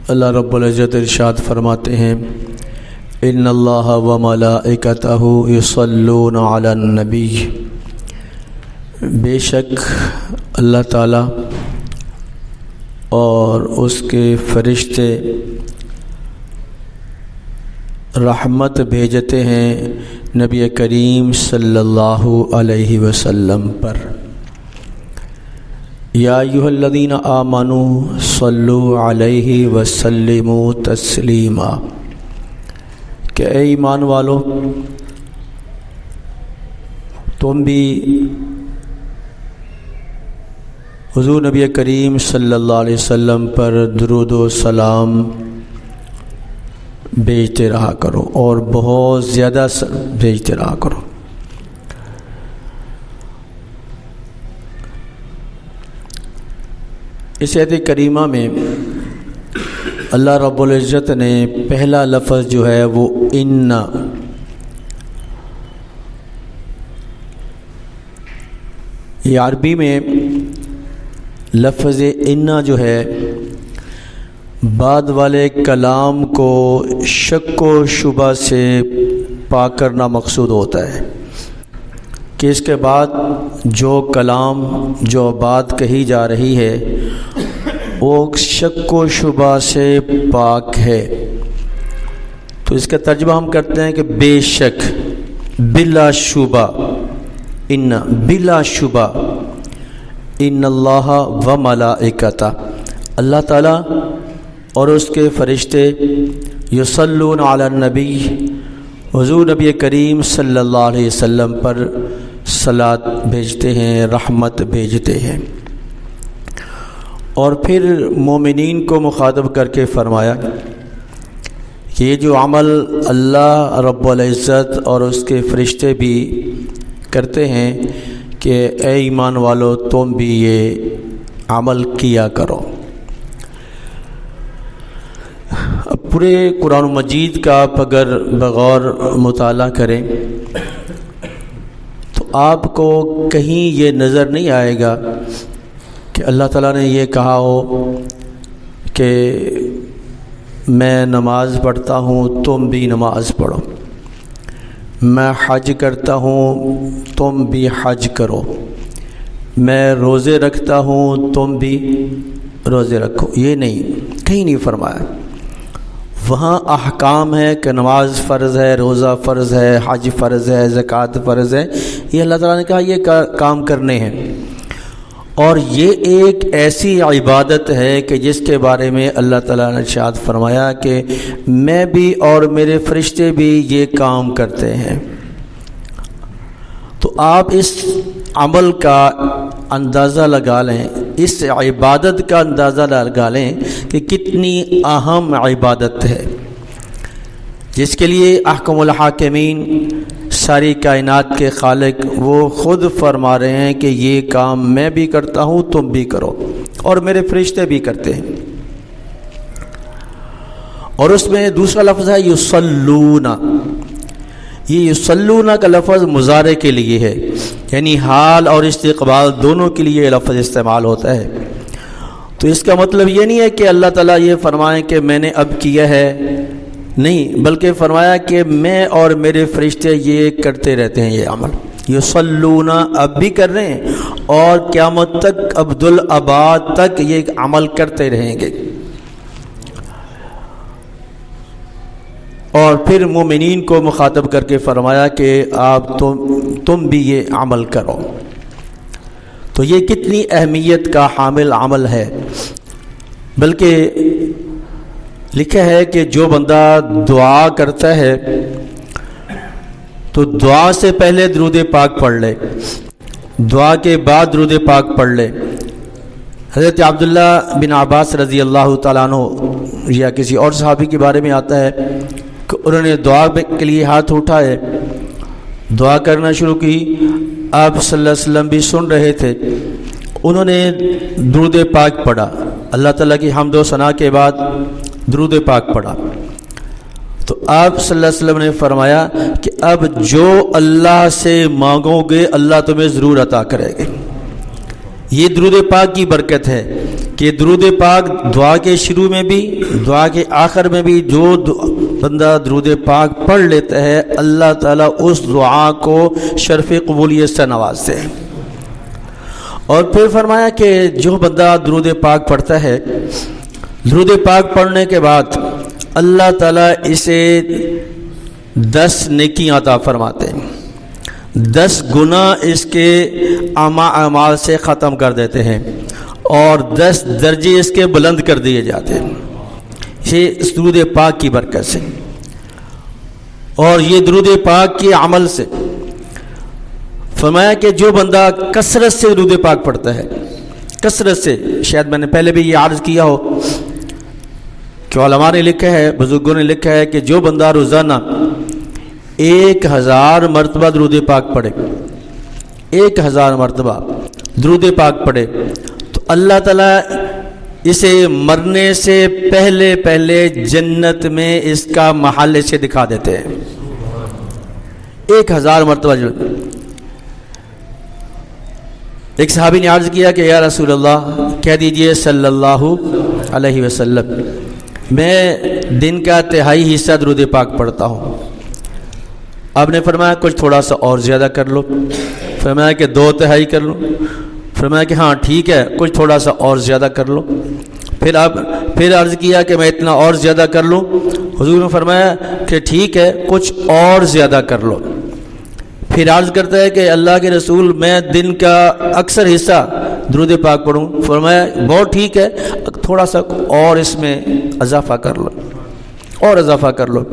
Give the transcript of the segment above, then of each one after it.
اللہ رب العزت ارشاد فرماتے ہیں ان اللہ و ملائکتہ یصلون علی النبی، بے شک اللہ تعالیٰ اور اس کے فرشتے رحمت بھیجتے ہیں نبی کریم صلی اللہ علیہ وسلم پر۔ یا ایھا الذین آمنوا صلوا علیہ وسلموا تسلیما، کہ اے ایمان والو تم بھی حضور نبی کریم صلی اللہ علیہ وسلم پر درود و سلام بھیجتے رہا کرو، اور بہت زیادہ بھیجتے رہا کرو۔ اس آیت کریمہ میں اللہ رب العزت نے پہلا لفظ جو ہے وہ ان، یہ عربی میں لفظ ان جو ہے بعد والے کلام کو شک و شبہ سے پاک کرنا مقصود ہوتا ہے، کہ اس کے بعد جو کلام جو بات کہی جا رہی ہے وہ شک و شبہ سے پاک ہے۔ تو اس کا ترجمہ ہم کرتے ہیں کہ بے شک، بلا شبہ، ان بلا شبہ، ان اللہ و ملائکتہ، اللہ تعالیٰ اور اس کے فرشتے یصلون علی النبی، حضور نبی کریم صلی اللہ علیہ وسلم پر صلاۃ بھیجتے ہیں، رحمت بھیجتے ہیں۔ اور پھر مومنین کو مخاطب کر کے فرمایا کہ یہ جو عمل اللہ رب العزت اور اس کے فرشتے بھی کرتے ہیں کہ اے ایمان والو تم بھی یہ عمل کیا کرو۔ اب پورے قرآن مجید کا آپ اگر بغور مطالعہ کریں تو آپ کو کہیں یہ نظر نہیں آئے گا کہ اللہ تعالیٰ نے یہ کہا ہو کہ میں نماز پڑھتا ہوں تم بھی نماز پڑھو، میں حج کرتا ہوں تم بھی حج کرو، میں روزے رکھتا ہوں تم بھی روزے رکھو۔ یہ نہیں، کہیں نہیں فرمایا۔ وہاں احکام ہے کہ نماز فرض ہے، روزہ فرض ہے، حج فرض ہے، زکوٰۃ فرض ہے، یہ اللہ تعالیٰ نے کہا یہ کام کرنے ہیں۔ اور یہ ایک ایسی عبادت ہے کہ جس کے بارے میں اللہ تعالیٰ نے ارشاد فرمایا کہ میں بھی اور میرے فرشتے بھی یہ کام کرتے ہیں۔ تو آپ اس عمل کا اندازہ لگا لیں، اس عبادت کا اندازہ لگا لیں کہ کتنی اہم عبادت ہے، جس کے لیے احکم الحاکمین، ساری کائنات کے خالق، وہ خود فرما رہے ہیں کہ یہ کام میں بھی کرتا ہوں تم بھی کرو، اور میرے فرشتے بھی کرتے ہیں۔ اور اس میں دوسرا لفظ ہے یصلون۔ یہ یصلون کا لفظ مضارع کے لیے ہے، یعنی حال اور استقبال دونوں کے لیے یہ لفظ استعمال ہوتا ہے۔ تو اس کا مطلب یہ نہیں ہے کہ اللہ تعالیٰ یہ فرمائیں کہ میں نے اب کیا ہے، نہیں، بلکہ فرمایا کہ میں اور میرے فرشتے یہ کرتے رہتے ہیں، یہ عمل یصلون اب بھی کر رہے ہیں اور قیامت تک ابدالآباد تک یہ عمل کرتے رہیں گے۔ اور پھر مومنین کو مخاطب کر کے فرمایا کہ آپ تم بھی یہ عمل کرو۔ تو یہ کتنی اہمیت کا حامل عمل ہے، بلکہ لکھا ہے کہ جو بندہ دعا کرتا ہے تو دعا سے پہلے درود پاک پڑھ لے، دعا کے بعد درود پاک پڑھ لے۔ حضرت عبداللہ بن عباس رضی اللہ تعالیٰ عنہ یا کسی اور صحابی کے بارے میں آتا ہے کہ انہوں نے دعا کے لیے ہاتھ اٹھائے، دعا کرنا شروع کی، آپ صلی اللہ علیہ وسلم بھی سن رہے تھے، انہوں نے درود پاک پڑھا، اللہ تعالیٰ کی حمد و ثنا کے بعد درود پاک پڑھا، تو آپ صلی اللہ علیہ وسلم نے فرمایا کہ اب جو اللہ سے مانگو گے اللہ تمہیں ضرور عطا کرے گے۔ یہ درود پاک کی برکت ہے کہ درود پاک دعا کے شروع میں بھی دعا کے آخر میں بھی جو بندہ درود پاک پڑھ لیتا ہے اللہ تعالیٰ اس دعا کو شرف قبولیت سے نوازتے ہیں۔ اور پھر فرمایا کہ جو بندہ درود پاک پڑھتا ہے، درود پاک پڑھنے کے بعد اللہ تعالیٰ اسے 10 نیکیاں عطا فرماتے ہیں، 10 گناہ اس کے اعمال سے ختم کر دیتے ہیں اور 10 درجے اس کے بلند کر دیے جاتے ہیں، یہ درود پاک کی برکت سے۔ اور یہ درود پاک کے عمل سے فرمایا کہ جو بندہ کثرت سے درود پاک پڑھتا ہے، کثرت سے، شاید میں نے پہلے بھی یہ عرض کیا ہو کہ علماء نے لکھا ہے، بزرگوں نے لکھا ہے کہ جو بندہ روزانہ 1000 مرتبہ درود پاک پڑھے، 1000 مرتبہ درود پاک پڑھے تو اللہ تعالیٰ اسے مرنے سے پہلے جنت میں اس کا محل سے دکھا دیتے ہیں۔ 1000 مرتبہ۔ ایک صحابی نے عرض کیا کہ یا رسول اللہ کہہ دیجئے صلی اللہ علیہ وسلم میں دن کا تہائی حصہ درود پاک پڑھتا ہوں۔ آپ نے فرمایا کچھ تھوڑا سا اور زیادہ کر لو، فرمایا کہ 2/3 کر لو، فرمایا کہ ہاں ٹھیک ہے کچھ تھوڑا سا اور زیادہ کر لو۔ پھر عرض کیا کہ میں اتنا اور زیادہ کر لوں، حضور نے فرمایا کہ ٹھیک ہے کچھ اور زیادہ کر لو۔ پھر عرض کرتا ہے کہ اللہ کے رسول میں دن کا اکثر حصہ درود پاک پڑھوں، فرمایا بہت ٹھیک ہے تھوڑا سا اور اس میں اضافہ کر لو، اور اضافہ کر لو۔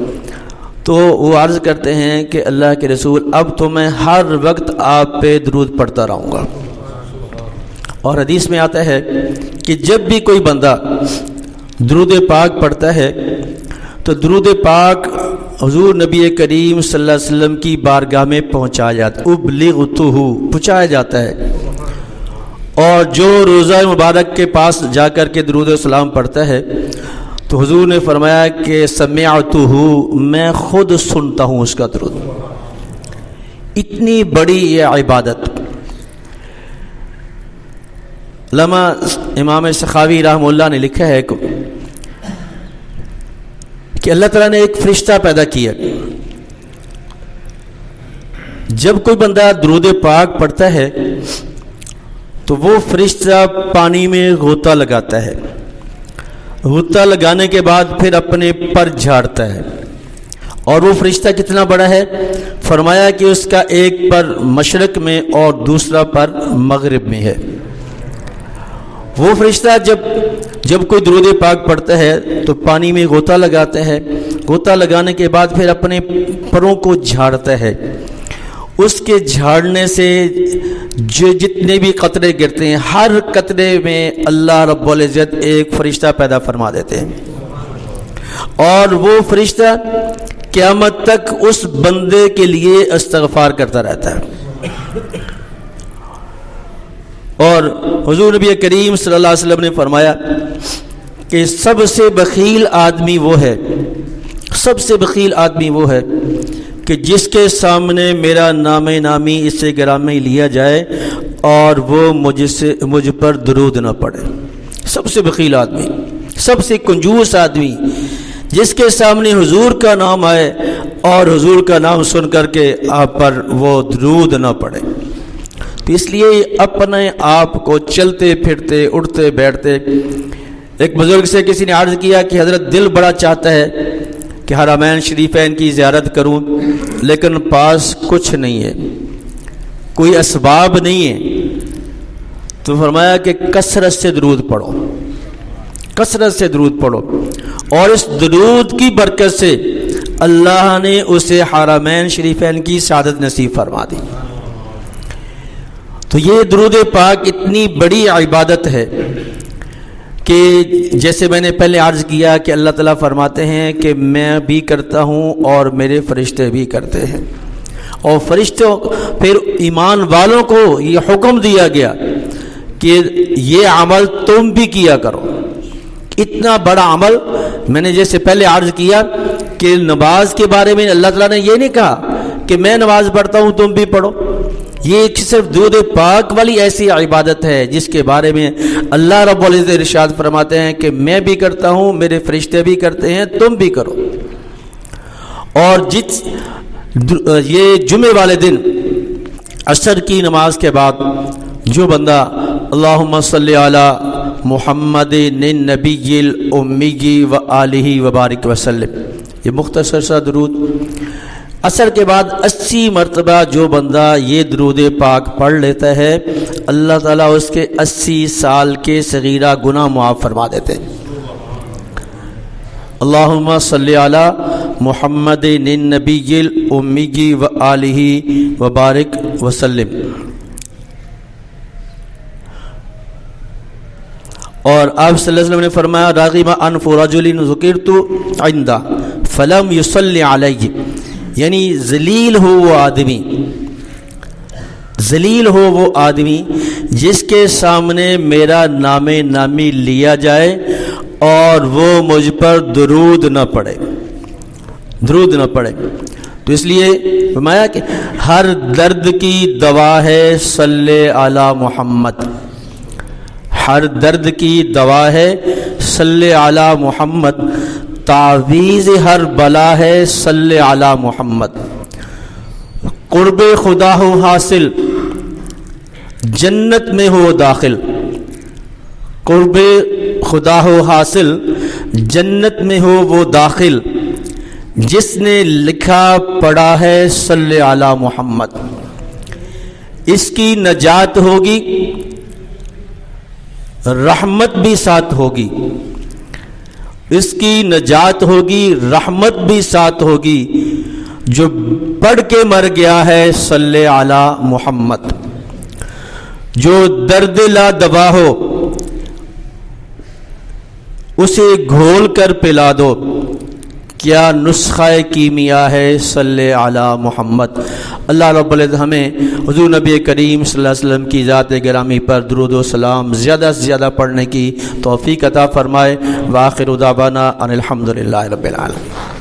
تو وہ عرض کرتے ہیں کہ اللہ کے رسول اب تو میں ہر وقت آپ پہ درود پڑھتا رہوں گا۔ اور حدیث میں آتا ہے کہ جب بھی کوئی بندہ درود پاک پڑھتا ہے تو درود پاک حضور نبی کریم صلی اللہ علیہ وسلم کی بارگاہ میں پہنچایا جاتا ہے، ابلغتہ پہنچایا جاتا ہے۔ اور جو روزہ مبارک کے پاس جا کر کے درود و سلام پڑھتا ہے تو حضور نے فرمایا کہ سمعتہ میں خود سنتا ہوں اس کا درود۔ اتنی بڑی یہ عبادت۔ علامہ امام سخاوی رحمہ اللہ نے لکھا ہے کہ اللہ تعالیٰ نے ایک فرشتہ پیدا کیا، جب کوئی بندہ درود پاک پڑھتا ہے تو وہ فرشتہ پانی میں غوطہ لگاتا ہے، غوطہ لگانے کے بعد پھر اپنے پر جھاڑتا ہے۔ اور وہ فرشتہ کتنا بڑا ہے؟ فرمایا کہ اس کا ایک پر مشرق میں اور دوسرا پر مغرب میں ہے۔ وہ فرشتہ جب کوئی درود پاک پڑھتا ہے تو پانی میں غوطہ لگاتا ہے، غوطہ لگانے کے بعد پھر اپنے پروں کو جھاڑتا ہے۔ اس کے جھاڑنے سے جو جتنے بھی قطرے گرتے ہیں ہر قطرے میں اللہ رب العزت ایک فرشتہ پیدا فرما دیتے ہیں، اور وہ فرشتہ قیامت تک اس بندے کے لیے استغفار کرتا رہتا ہے۔ اور حضور نبی کریم صلی اللہ علیہ وسلم نے فرمایا کہ سب سے بخیل آدمی وہ ہے، سب سے بخیل آدمی وہ ہے کہ جس کے سامنے میرا نام نامی اس سے گرامی لیا جائے اور وہ مجھ پر درود نہ پڑے۔ سب سے بخیل آدمی، سب سے کنجوس آدمی جس کے سامنے حضور کا نام آئے اور حضور کا نام سن کر کے آپ پر وہ درود نہ پڑے۔ تو اس لیے اپنے آپ کو چلتے پھرتے اٹھتے بیٹھتے، ایک بزرگ سے کسی نے عرض کیا کہ حضرت دل بڑا چاہتا ہے کہ حرمین شریفین کی زیارت کروں لیکن پاس کچھ نہیں ہے، کوئی اسباب نہیں ہے۔ تو فرمایا کہ کثرت سے درود پڑھو، کثرت سے درود پڑھو، اور اس درود کی برکت سے اللہ نے اسے حرمین شریفین کی سعادت نصیب فرما دی۔ تو یہ درود پاک اتنی بڑی عبادت ہے کہ جیسے میں نے پہلے عرض کیا کہ اللہ تعالیٰ فرماتے ہیں کہ میں بھی کرتا ہوں اور میرے فرشتے بھی کرتے ہیں، اور فرشتوں پھر ایمان والوں کو یہ حکم دیا گیا کہ یہ عمل تم بھی کیا کرو۔ اتنا بڑا عمل، میں نے جیسے پہلے عرض کیا کہ نماز کے بارے میں اللہ تعالیٰ نے یہ نہیں کہا کہ میں نماز پڑھتا ہوں تم بھی پڑھو، یہ صرف درود پاک والی ایسی عبادت ہے جس کے بارے میں اللہ رب العزت ارشاد فرماتے ہیں کہ میں بھی کرتا ہوں، میرے فرشتے بھی کرتے ہیں، تم بھی کرو۔ اور یہ جمعے والے دن عصر کی نماز کے بعد جو بندہ اللہم صلی علی محمد النبی الامی و آلہ وبارک وسلم، یہ مختصر سا درود، عصر کے بعد 80 مرتبہ جو بندہ یہ درود پاک پڑھ لیتا ہے، اللہ تعالیٰ اس کے 80 سال کے صغیرہ گناہ معاف فرما دیتے ہیں۔ اللہم صلی علی محمد النبی الامی و آلہ وبارک وسلم۔ اور آپ صلی اللہ علیہ وسلم نے فرمایا راغب انف رجل ذکرت عندہ فلم یصلی علیہ، یعنی ذلیل ہو وہ آدمی، ذلیل ہو وہ آدمی جس کے سامنے میرا نام نامی لیا جائے اور وہ مجھ پر درود نہ پڑھے، درود نہ پڑھے۔ تو اس لیے فرمایا کہ ہر درد کی دوا ہے صلی علی محمد، ہر درد کی دوا ہے صلی علی محمد، تعویذ ہر بلا ہے صلی علی محمد، قرب خدا ہو حاصل جنت میں ہو داخل، قرب خدا ہو حاصل جنت میں ہو وہ داخل، جس نے لکھا پڑھا ہے صلی علی محمد، اس کی نجات ہوگی، رحمت بھی ساتھ ہوگی، اس کی نجات ہوگی، رحمت بھی ساتھ ہوگی، جو پڑھ کے مر گیا ہے صلی علی محمد۔ جو درد لا دوا ہو اسے گھول کر پلا دو، کیا نسخہ کیمیا ہے صلی علی محمد۔ اللہ رب العزت ہمیں حضور نبی کریم صلی اللہ علیہ وسلم کی ذات گرامی پر درود و سلام زیادہ سے زیادہ پڑھنے کی توفیق عطا فرمائے۔ وآخر دعوانا ان الحمد للہ رب العالمین۔